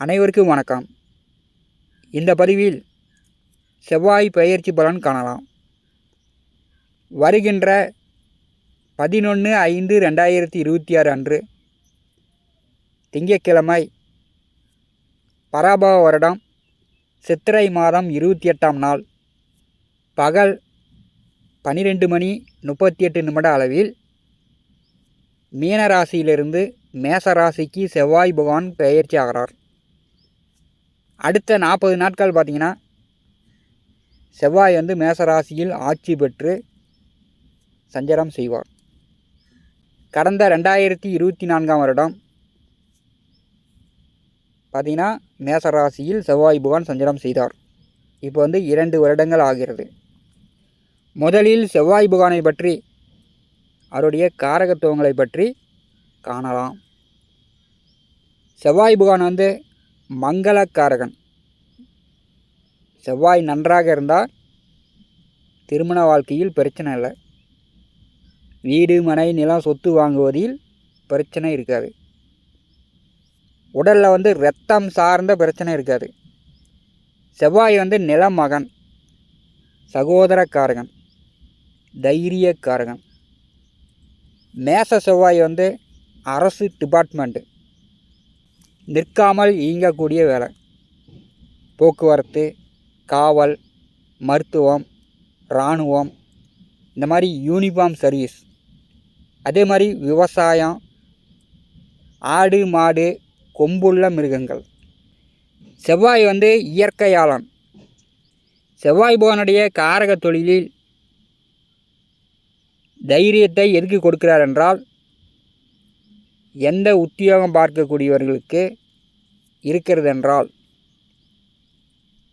அனைவருக்கும் வணக்கம். இந்த பதிவில் செவ்வாய் பெயர்ச்சி பலன் காணலாம். வருகின்ற 11/5/2026 அன்று திங்கட்கிழமை பராபவ வருடம் சித்திரை மாதம் 28ஆம் நாள் பகல் 12:38 அளவில் மீனராசியிலிருந்து மேசராசிக்கு செவ்வாய் பகவான் பெயர்ச்சி ஆகிறார். அடுத்த 40 நாட்கள் பார்த்திங்கன்னா செவ்வாய் மேசராசியில் ஆட்சி பெற்று சஞ்சாரம் செய்வார். கடந்த 2024ஆம் வருடம் பார்த்திங்கன்னா மேசராசியில் செவ்வாய் பகவான் சஞ்சாரம் செய்தார். இப்போ 2 வருடங்கள் ஆகிறது. முதலில் செவ்வாய் பகவானை பற்றி அவருடைய காரகத்துவங்களை பற்றி காணலாம். செவ்வாய் பகவான் மங்களக்காரகன். செவ்வாய் நன்றாக இருந்தால் திருமண வாழ்க்கையில் பிரச்சனை இல்லை. வீடு மனை நிலம் சொத்து வாங்குவதில் பிரச்சனை இருக்காது. உடலில் இரத்தம் சார்ந்த பிரச்சனை இருக்காது. செவ்வாய் நிலமகன், சகோதரக்காரகன், தைரியக்காரகன். மேச செவ்வாய் அரசு டிபார்ட்மெண்ட்டு, நிற்காமல் இயங்கக்கூடிய வேலை, போக்குவரத்து, காவல், மருத்துவம், இராணுவம், இந்த மாதிரி யூனிஃபார்ம் சர்வீஸ், அதே மாதிரி விவசாயம், ஆடு மாடு, கொம்புள்ள மிருகங்கள். செவ்வாய் இயற்கையாளன். செவ்வாய் பகவானுடைய காரக தொழிலில் தைரியத்தை எதுக்கு கொடுக்கிறார் என்றால், எந்த உத்தியோகம் பார்க்கக்கூடியவர்களுக்கு இருக்கிறது என்றால்,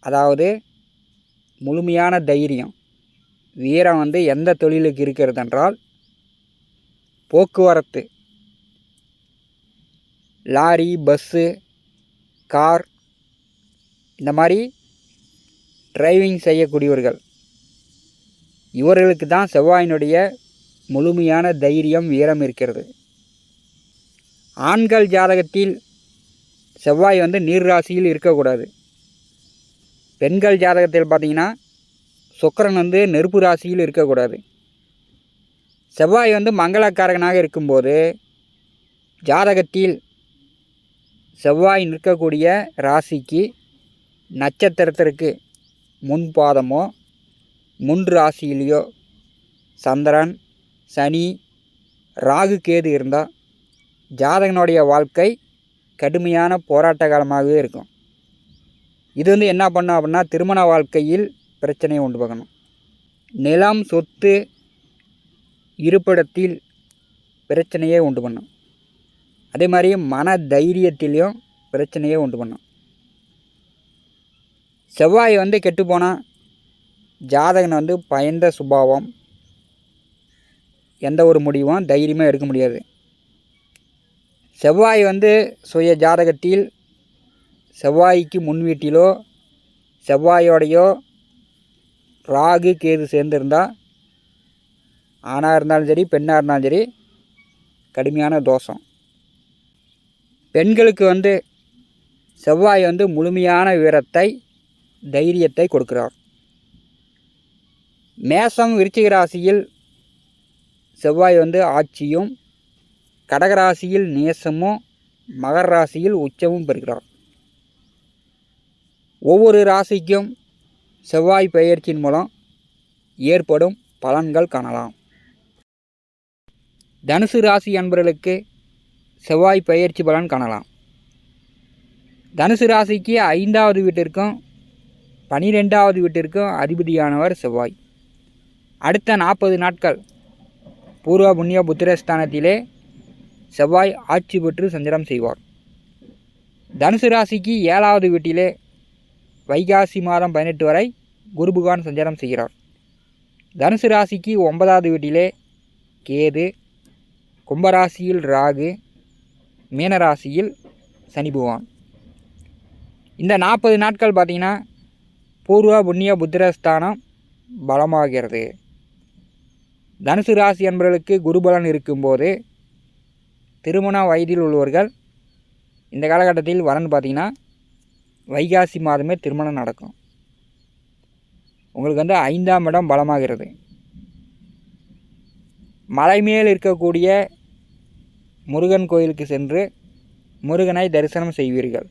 அதாவது முழுமையான தைரியம் வீரம் எந்த தொழிலுக்கு இருக்கிறது என்றால், போக்குவரத்து, லாரி, பஸ்ஸு, கார், இந்த மாதிரி டிரைவிங் செய்யக்கூடியவர்கள், இவர்களுக்கு தான் செவ்வாயினுடைய முழுமையான தைரியம் வீரம் இருக்கிறது. ஆண்கள் ஜாதகத்தில் செவ்வாய் நீர் ராசியில் இருக்கக்கூடாது. பெண்கள் ஜாதகத்தில் பார்த்திங்கன்னா சுக்கிரன் நெருப்பு ராசியில் இருக்கக்கூடாது. செவ்வாய் மங்களக்காரகனாக இருக்கும்போது ஜாதகத்தில் செவ்வாய் நிற்கக்கூடிய ராசிக்கு நட்சத்திரத்திற்கு முன்பாதமோ முன் ராசியிலையோ சந்திரன், சனி, ராகு, கேது இருந்தால் ஜாதகனுடைய வாழ்க்கை கடுமையான போராட்ட காலமாகவே இருக்கும். இது என்ன பண்ணும் அப்படின்னா, திருமண வாழ்க்கையில் பிரச்சனையை உண்டு பண்ணணும். நிலம், சொத்து, இருப்பிடத்தில் பிரச்சனையே உண்டு பண்ணும். அதே மாதிரி மன தைரியத்திலையும் பிரச்சனையே உண்டு பண்ணும். செவ்வாய் கெட்டுப்போனால் ஜாதகன் பயந்த சுபாவம், எந்த ஒரு முடிவும் தைரியமாக எடுக்க முடியாது. செவ்வாய் சுய ஜாதகத்தில் செவ்வாய்க்கு முன் வீட்டிலோ செவ்வாயோடையோ ராகு கேது சேர்ந்துருந்தால், ஆணாக இருந்தாலும் சரி பெண்ணாக இருந்தாலும் சரி கடுமையான தோஷம். பெண்களுக்கு செவ்வாய் முழுமையான வீரத்தை, தைரியத்தை கொடுக்கிறார். மேசம், விருச்சிக ராசியில் செவ்வாய் ஆட்சியும், கடகராசியில் நேசமும், மகர ராசியில் உச்சமும் பெறுகிறார். ஒவ்வொரு ராசிக்கும் செவ்வாய் பெயர்ச்சியின் மூலம் ஏற்படும் பலன்கள் காணலாம். தனுசு ராசி அன்பர்களுக்கு செவ்வாய் பெயர்ச்சி பலன் காணலாம். தனுசு ராசிக்கு 5வது வீட்டிற்கும் 12வது வீட்டிற்கும் அதிபதியானவர் செவ்வாய். அடுத்த 40 நாட்கள் பூர்வ புண்ணிய புத்திரஸ்தானத்திலே செவ்வாய் ஆட்சி பெற்று சஞ்சாரம் செய்வார். தனுசு ராசிக்கு 7வது வீட்டிலே வைகாசி மாதம் 18 வரை குரு பகவான் சஞ்சாரம் செய்கிறார். தனுசு ராசிக்கு 9வது வீட்டிலே கேது, கும்பராசியில் ராகு, மீனராசியில் சனி பகவான். இந்த 40 நாட்கள் பார்த்திங்கன்னா பூர்வ புண்ணிய புத்திரஸ்தானம் பலமாகிறது. தனுசு ராசி என்பவர்களுக்கு குருபலன் இருக்கும்போது திருமண வயதில் உள்ளவர்கள் இந்த காலகட்டத்தில் வரன்னு பார்த்திங்கன்னா வைகாசி மாதமே திருமணம் நடக்கும். உங்களுக்கு வந்து 5ஆம் இடம் பலமாகிறது. மலை மேல் இருக்கக்கூடிய முருகன் கோயிலுக்கு சென்று முருகனை தரிசனம் செய்வீர்கள்.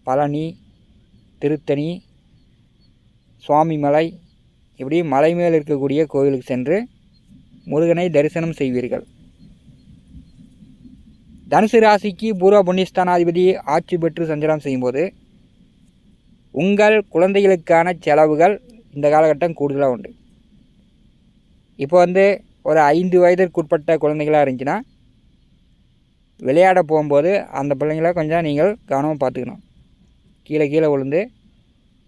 பழனி, திருத்தணி, சுவாமிமலை, இப்படி மலை மேல் இருக்கக்கூடிய கோயிலுக்கு சென்று முருகனை தரிசனம் செய்வீர்கள். தனுசு ராசிக்கு பூர்வ புண்ணியஸ்தானாதிபதி ஆட்சி பெற்று சஞ்சாரம் செய்யும்போது உங்கள் குழந்தைகளுக்கான செலவுகள் இந்த காலகட்டம் கூடுதலாக உண்டு. இப்போ வந்து ஒரு 5 வயதிற்குட்பட்ட குழந்தைகளாக இருந்துச்சுன்னா விளையாட போகும்போது அந்த பிள்ளைங்கள கொஞ்சம் நீங்கள் கவனமாக பார்த்துக்கணும். கீழே விழுந்து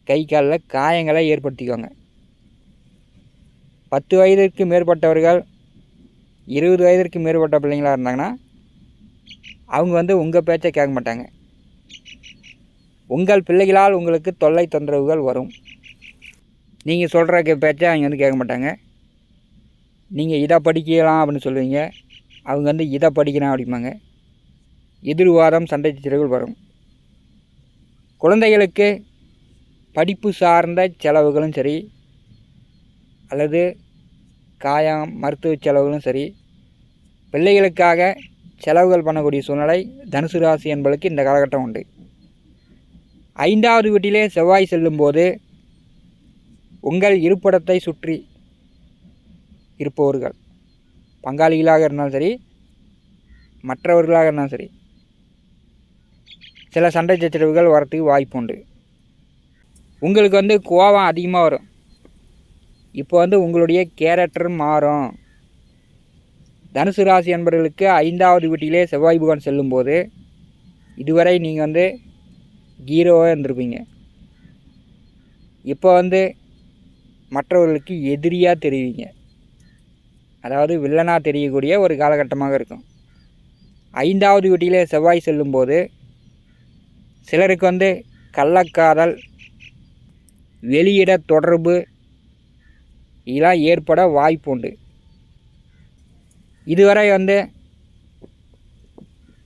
கை காலில் காயங்களை ஏற்படுத்திக்கோங்க. 10 வயதிற்கு மேற்பட்டவர்கள் 20 வயதிற்கு மேற்பட்ட பிள்ளைங்களாக இருந்தாங்கன்னா அவங்க வந்து உங்கள் பேச்சை கேட்க மாட்டாங்க. உங்கள் பிள்ளைகளால் உங்களுக்கு தொல்லை தொந்தரவுகள் வரும். நீங்கள் சொல்கிற பேச்சை அவங்க வந்து கேட்க மாட்டாங்க. நீங்கள் இதை படிக்கலாம் அப்படின்னு சொல்லுவீங்க, அவங்க வந்து இதை படிக்கலாம் அப்படிம்பாங்க. எதிர்வாதம், சண்டை சச்சரவுகள் வரும். குழந்தைகளுக்கு படிப்பு சார்ந்த செலவுகளும் சரி, அல்லது காயம் மருத்துவ செலவுகளும் சரி, பிள்ளைகளுக்காக செலவுகள் பண்ணக்கூடிய சூழ்நிலை தனுசு ராசி என்பதற்கு இந்த காலகட்டம் உண்டு. 5வது வீட்டிலே செவ்வாய் செல்லும்போது உங்கள் இருப்பிடத்தை சுற்றி இருப்பவர்கள் பங்காளிகளாக இருந்தாலும் சரி, மற்றவர்களாக இருந்தாலும் சரி, சில சண்டை சச்சரவுகள் வரத்துக்கு வாய்ப்பு உண்டு. உங்களுக்கு வந்து கோபம் அதிகமாக வரும். இப்போ வந்து உங்களுடைய கேரக்டர் மாறும். தனுசு ராசி என்பவர்களுக்கு 5வது வீட்டிலே செவ்வாய் பகவான் செல்லும்போது இதுவரை நீங்கள் வந்து ஹீரோவாக இருந்திருப்பீங்க. இப்போ வந்து மற்றவர்களுக்கு எதிரியாக தெரிவிங்க, அதாவது வில்லனாக தெரியக்கூடிய ஒரு காலகட்டமாக இருக்கும். 5வது வீட்டிலே செவ்வாய் செல்லும்போது சிலருக்கு வந்து கள்ளக்காதல், வெளியிட தொடர்பு இதெல்லாம் ஏற்பட வாய்ப்பு உண்டு. இதுவரை வந்து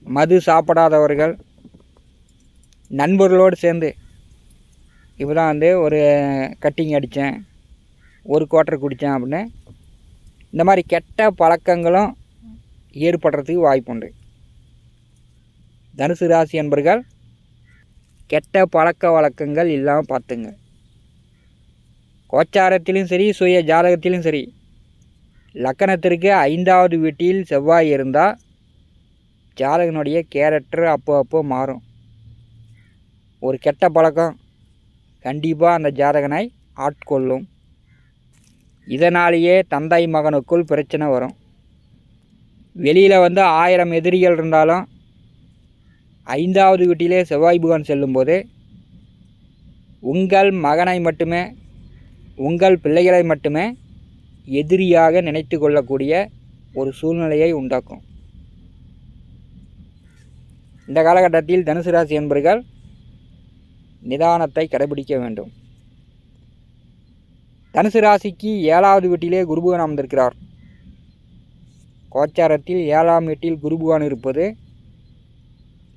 மது சாப்பிடாதவர்கள் நண்பர்களோடு சேர்ந்து இப்போ தான் வந்து ஒரு கட்டிங் அடித்தேன், ஒரு குவார்ட்டர் குடித்தேன் அப்படின்னு இந்த மாதிரி கெட்ட பழக்கங்களும் ஏற்படுறதுக்கு வாய்ப்பு உண்டு. தனுசு ராசி என்பர்கள் கெட்ட பழக்க வழக்கங்கள் இல்லாமல் பார்த்துங்க. கோச்சாரத்திலும் சரி, சுய ஜாதகத்திலும் சரி, லக்கணத்திற்கு 5வது வீட்டில் செவ்வாய் இருந்தால் ஜாதகனுடைய கேரக்டர் அப்போ மாறும். ஒரு கெட்ட பழக்கம் கண்டிப்பாக அந்த ஜாதகனை ஆட்கொள்ளும். இதனாலேயே தந்தை மகனுக்குள் பிரச்சனை வரும். வெளியில் வந்து 1000 எதிரிகள் இருந்தாலும் 5வது வீட்டிலே செவ்வாய் பகவான் செல்லும்போது உங்கள் மகனை மட்டுமே, உங்கள் பிள்ளைகளை மட்டுமே எதிரியாக நினைத்து கொள்ளக்கூடிய ஒரு சூழ்நிலையை உண்டாக்கும். இந்த காலகட்டத்தில் தனுசு ராசி என்பவர்கள் நிதானத்தை கடைபிடிக்க வேண்டும். தனுசு ராசிக்கு 7வது வீட்டிலே குருபகவான் அமர்ந்திருக்கிறார். கோச்சாரத்தில் 7ஆம் வீட்டில் குருபகவான் இருப்பது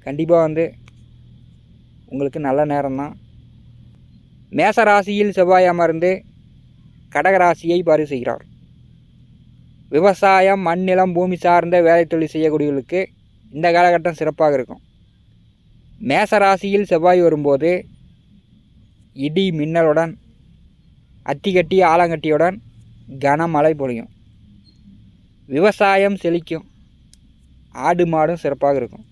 கண்டிப்பாக வந்து உங்களுக்கு நல்ல நேரம்தான். மேச ராசியில் செவ்வாய் அமர்ந்து கடகராசியை பாரி செய்கிறார். விவசாயம், மண், நிலம், பூமி சார்ந்த வேலை தொழில் செய்யக்கூடியவர்களுக்கு இந்த காலகட்டம் சிறப்பாக இருக்கும். மேச ராசியில் செவ்வாய் வரும்போது இடி மின்னலுடன், அத்திகட்டி ஆலங்கட்டியுடன் கனமழை பொழியும். விவசாயம் செழிக்கும். ஆடு மாடும் சிறப்பாக இருக்கும்.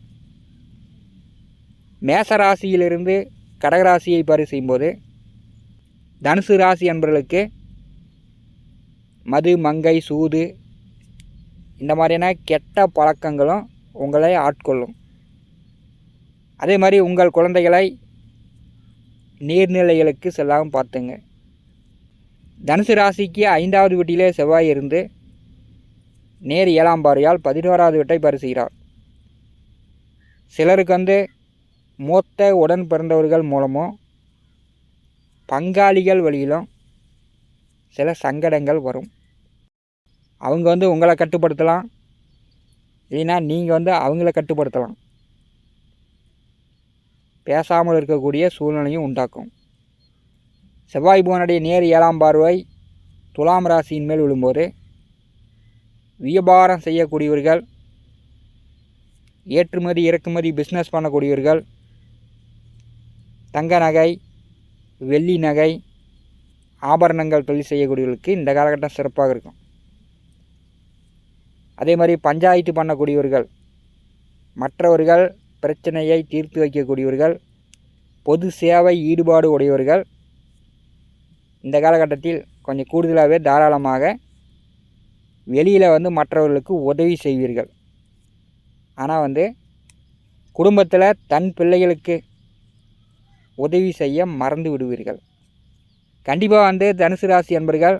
மேச ராசியிலிருந்து கடகராசியை பாரி செய்யும்போது தனுசு ராசி என்பவர்களுக்கு மது, மங்கை, சூது இந்த மாதிரியான கெட்ட பழக்கங்களும் உங்களை ஆட்கொள்ளும். அதே மாதிரி உங்கள் குழந்தைகளை நீர்நிலைகளுக்கு செல்லாமல் பார்த்துங்க. தனுசு ராசிக்கு 5வது வீட்டிலே செவ்வாய் இருந்து நேர் 7ஆம் பார்வையால் 11வது வீட்டை பாரி செய்கிறார். சிலருக்கு வந்து மூத்த உடன் பிறந்தவர்கள் மூலமும் பங்காளிகள் வழியிலும் சில சங்கடங்கள் வரும். அவங்க வந்து உங்களை கட்டுப்படுத்தலாம், இல்லைன்னா நீங்கள் அவங்கள கட்டுப்படுத்தலாம். பேசாமல் இருக்கக்கூடிய சூழ்நிலையும் உண்டாக்கும். செவ்வாய் புவனுடைய நேர் 7ஆம் பார்வை துலாம் ராசியின் மேல் விழும்போது வியாபாரம் செய்யக்கூடியவர்கள், ஏற்றுமதி இறக்குமதி பிஸ்னஸ் பண்ணக்கூடியவர்கள், தங்க நகை வெள்ளி நகை ஆபரணங்கள் தொழில் செய்யக்கூடியவர்களுக்கு இந்த காலகட்டம் சிறப்பாக இருக்கும். அதே மாதிரி பஞ்சாயத்து பண்ணக்கூடியவர்கள், மற்றவர்கள் பிரச்சனையை தீர்த்து வைக்கக்கூடியவர்கள், பொது சேவை ஈடுபாடு உடையவர்கள் இந்த காலகட்டத்தில் கொஞ்சம் கூடுதலாகவே தாராளமாக வெளியில் மற்றவர்களுக்கு உதவி செய்வீர்கள். ஆனால் குடும்பத்தில் தன் பிள்ளைகளுக்கு உதவி செய்ய மறந்து விடுவீர்கள். கண்டிப்பாக தனுசு ராசி அன்பர்கள்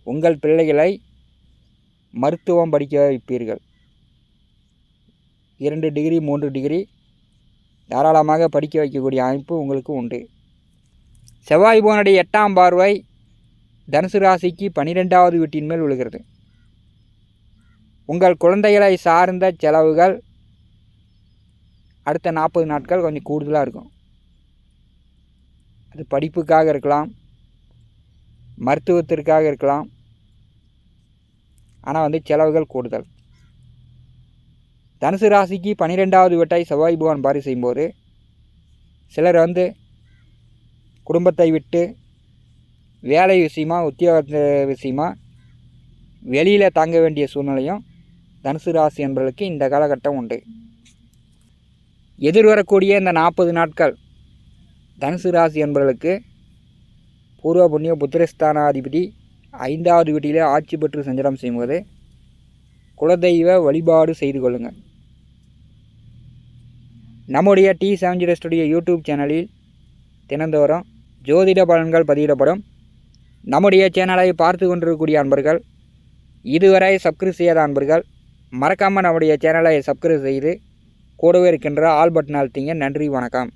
உங்கள் பிள்ளைகளை மருத்துவம் படிக்க வைப்பீர்கள். 2 டிகிரி 3 டிகிரி தாராளமாக படிக்க வைக்கக்கூடிய அமைப்பு உங்களுக்கு உண்டு. செவ்வாய் புவனுடைய 8ஆம் பார்வை தனுசு ராசிக்கு 12வது வீட்டின் மேல் விழுகிறது. உங்கள் குழந்தைகளை சார்ந்த செலவுகள் அடுத்த 40 நாட்கள் கொஞ்சம் கூடுதலாக இருக்கும். அது படிப்புக்காக இருக்கலாம், மருத்துவத்திற்காக இருக்கலாம். ஆனால் செலவுகள் கூடுதல். தனுசு ராசிக்கு 12வது வீட்டை செவ்வாய் பகவான் பாரி செய்யும்போது சிலர் குடும்பத்தை விட்டு வேலை விஷயமா உத்தியோக விஷயமா வெளியில் தங்க வேண்டிய சூழ்நிலையும் தனுசு ராசி என்பவர்களுக்கு இந்த காலகட்டம் உண்டு. எதிர்வரக்கூடிய இந்த 40 நாட்கள் தனுசு ராசி என்பவர்களுக்கு பூர்வ புண்ணிய புத்திரஸ்தானாதிபதி 5வது வீட்டிலே ஆட்சி பெற்று சஞ்சாரம் செய்யும்போது குலதெய்வ வழிபாடு செய்து கொள்ளுங்கள். நம்முடைய T70 ஸ்டுடியோ யூடியூப் சேனலில் தினந்தோறும் ஜோதிட பலன்கள் பதிவிடப்படும். நம்முடைய சேனலை பார்த்து கொண்டிருக்கக்கூடிய அன்பர்கள், இதுவரை சப்ஸ்கிரைப் செய்யாத அன்பர்கள் மறக்காமல் நம்முடைய சேனலை சப்ஸ்கிரைப் செய்து கூடவே இருக்கின்ற ஆல் பட்டன் அழுத்திங்க. நன்றி, வணக்கம்.